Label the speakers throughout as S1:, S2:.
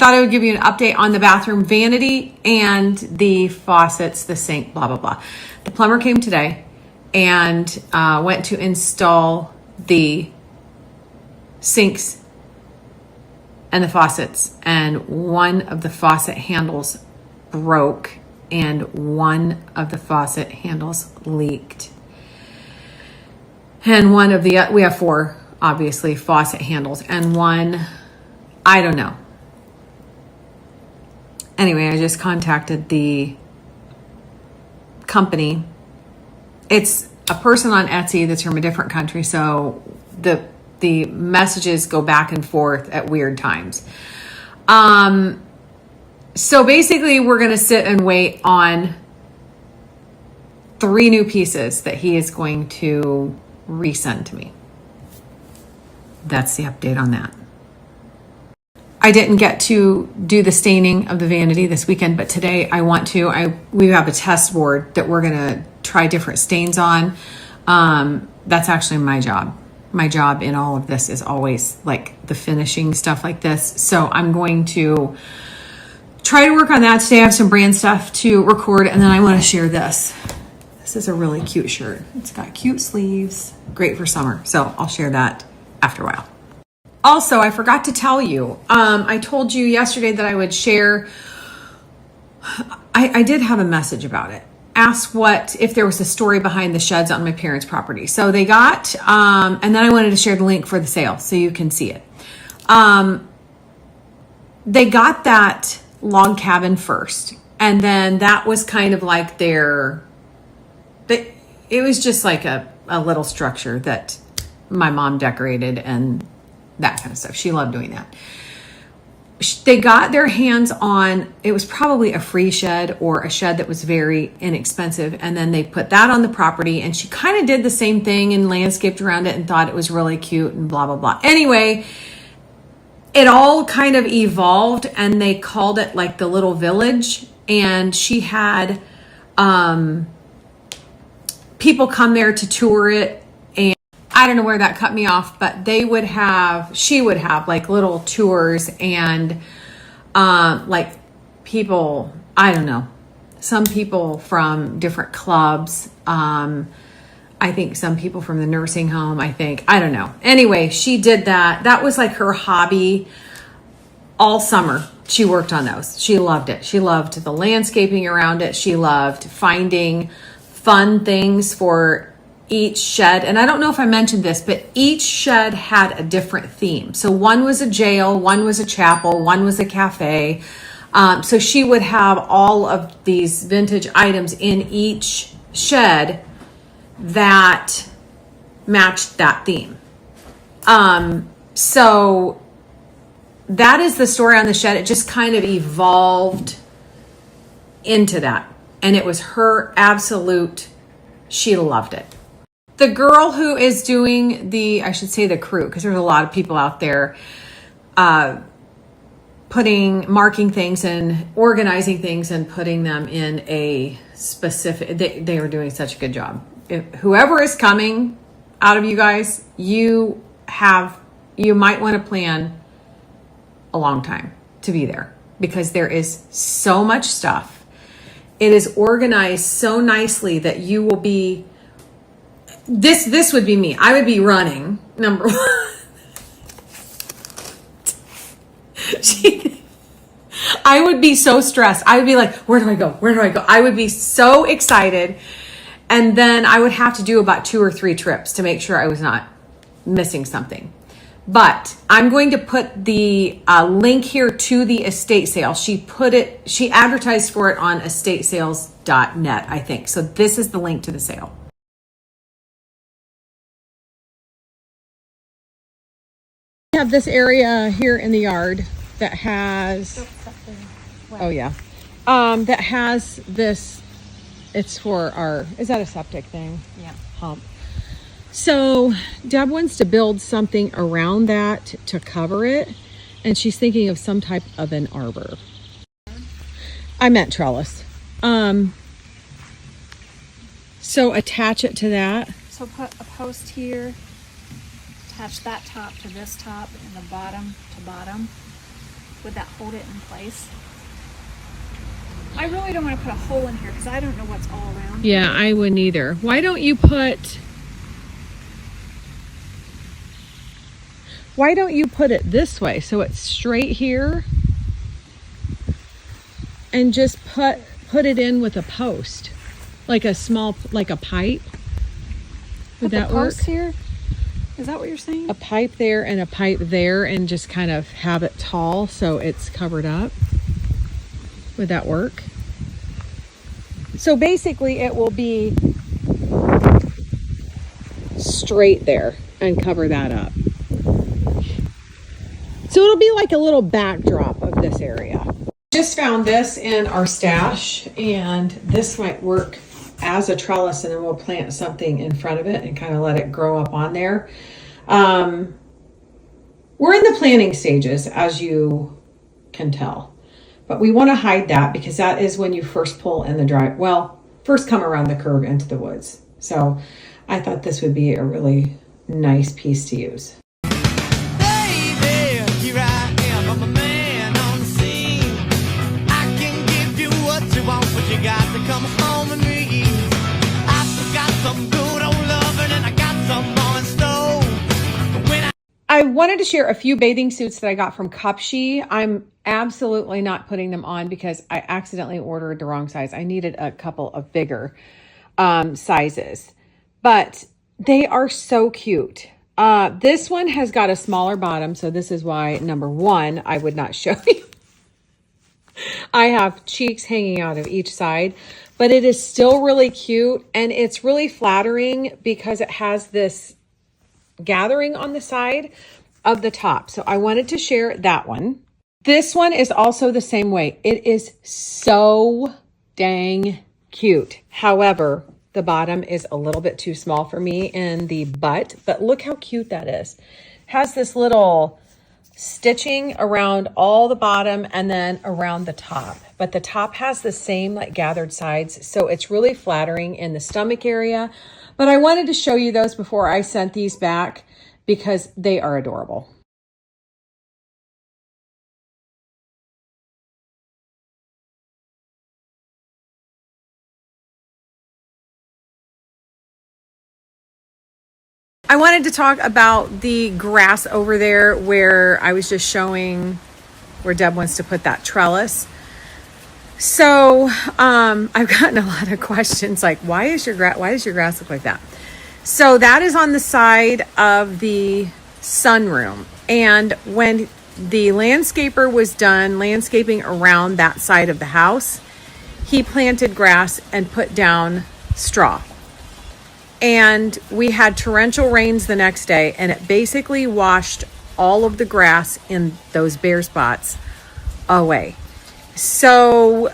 S1: thought I would give you an update on the bathroom vanity and the faucets, the sink, blah, blah, blah. The plumber came today and went to install the sinks and the faucets, and one of the faucet handles broke and one of the faucet handles leaked. And one of the, we have 4, obviously, faucet handles, and one, I don't know. Anyway, I just contacted the company. It's a person on Etsy that's from a different country, so the messages go back and forth at weird times. So basically, we're going to sit and wait on 3 new pieces that he is going to resend to me. That's the update on that. I didn't get to do the staining of the vanity this weekend, but today I want to. We have a test board that we're going to try different stains on. That's actually my job. My job in all of this is always like the finishing stuff like this. So I'm going to try to work on that today. I have some brand stuff to record, and then I want to share this. This is a really cute shirt. It's got cute sleeves, great for summer. So I'll share that after a while. Also, I forgot to tell you, I told you yesterday that I would share. I did have a message about it. Ask if there was a story behind the sheds on my parents' property. So they got, and then I wanted to share the link for the sale so you can see it. They got that log cabin first, and then that was kind of like it was just like a little structure that my mom decorated and that kind of stuff. She loved doing that. They got their hands on, it was probably a free shed or a shed that was very inexpensive. And then they put that on the property, and she kind of did the same thing and landscaped around it and thought it was really cute and blah, blah, blah. Anyway, it all kind of evolved, and they called it like the little village. And she had people come there to tour it. I don't know where that cut me off, but she would have like little tours and like people, I don't know, some people from different clubs. I think some people from the nursing home, I don't know. Anyway, she did that. That was like her hobby all summer. She worked on those. She loved it. She loved the landscaping around it. She loved finding fun things for each shed. And I don't know if I mentioned this, but each shed had a different theme. So one was a jail, one was a chapel, one was a cafe. So she would have all of these vintage items in each shed that matched that theme. So that is the story on the shed. It just kind of evolved into that. And it was her absolute, she loved it. The girl who is doing I should say the crew, because there's a lot of people out there marking things and organizing things and putting them in a specific, they were doing such a good job. Whoever is coming out of you guys, you might want to plan a long time to be there, because there is so much stuff. It is organized so nicely that you will be, this would be me. I would be running, number one. I would be so stressed. I would be like, where do I go? Where do I go? I would be so excited. And then I would have to do about 2 or 3 trips to make sure I was not missing something. But I'm going to put the link here to the estate sale. She advertised for it on estatesales.net, I think. So this is the link to the sale. We have this area here in the yard that has, that has this, it's for is that a septic thing?
S2: Yeah.
S1: Hump. So Deb wants to build something around that to cover it, and she's thinking of some type of an arbor. I meant trellis. So attach it to that.
S2: So put a post here, attach that top to this top and the bottom to bottom. would that hold it in place? I really don't want to put a hole in here because I don't know what's all around.
S1: Yeah, I wouldn't either. Why don't you put it this way so it's straight here and just put it in with a post, like a small, like a pipe? Would that work?
S2: Post here? Is that what you're saying?
S1: A pipe there and a pipe there, and just kind of have it tall so it's covered up. Would that work? So basically it will be straight there and cover that up. So it'll be like a little backdrop of this area. Just found this in our stash, and this might work as a trellis, and then we'll plant something in front of it and kind of let it grow up on there. We're in the planting stages, as you can tell, but we want to hide that because that is when you first pull in the drive. Well, first come around the curve into the woods. So I thought this would be a really nice piece to use. I wanted to share a few bathing suits that I got from Cupshe. I'm absolutely not putting them on because I accidentally ordered the wrong size. I needed a couple of bigger sizes, but they are so cute. This one has got a smaller bottom, so this is why, number one, I would not show you. I have cheeks hanging out of each side, but it is still really cute, and it's really flattering because it has this gathering on the side of the top. So I wanted to share that one. This one is also the same way. It is so dang cute. However, the bottom is a little bit too small for me in the butt, but look how cute that is. Has this little stitching around all the bottom and then around the top, but the top has the same like gathered sides, so it's really flattering in the stomach area. But I wanted to show you those before I sent these back because they are adorable. I wanted to talk about the grass over there where I was just showing where Deb wants to put that trellis. So I've gotten a lot of questions like, why does your grass look like that? So that is on the side of the sunroom. And when the landscaper was done landscaping around that side of the house, he planted grass and put down straw. And we had torrential rains the next day, and it basically washed all of the grass in those bare spots away. So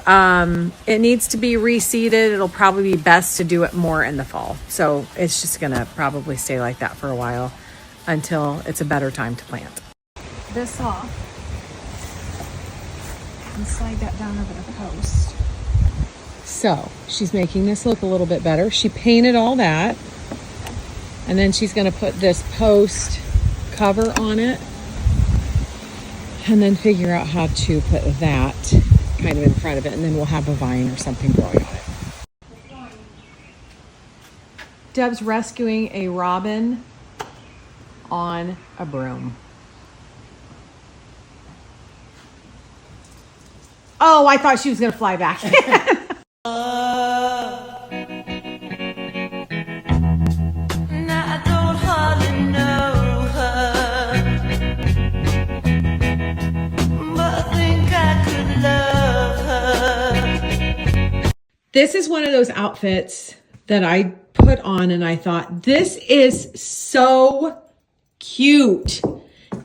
S1: it needs to be reseeded. It'll probably be best to do it more in the fall. So it's just going to probably stay like that for a while until it's a better time to plant.
S2: This off and slide that down over the post.
S1: So she's making this look a little bit better. She painted all that, and then she's going to put this post cover on it, and then figure out how to put that kind of in front of it, and then we'll have a vine or something growing on it. Deb's rescuing a robin on a broom. Oh, I thought she was going to fly back. This is one of those outfits that I put on and I thought, this is so cute.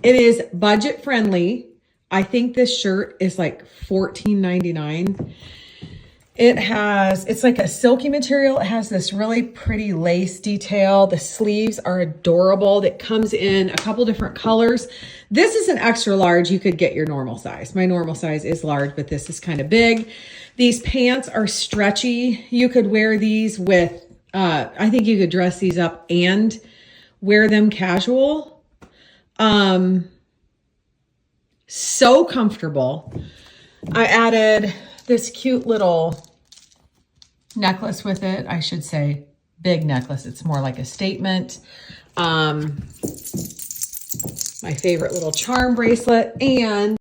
S1: It is budget friendly. I think this shirt is like $14.99. It's like a silky material. It has this really pretty lace detail. The sleeves are adorable. That comes in a couple different colors. This is an extra large. You could get your normal size. My normal size is large, but this is kind of big. These pants are stretchy. You could wear these with, I think you could dress these up and wear them casual. So comfortable. I added this cute little necklace with it. I should say big necklace. It's more like a statement. My favorite little charm bracelet, and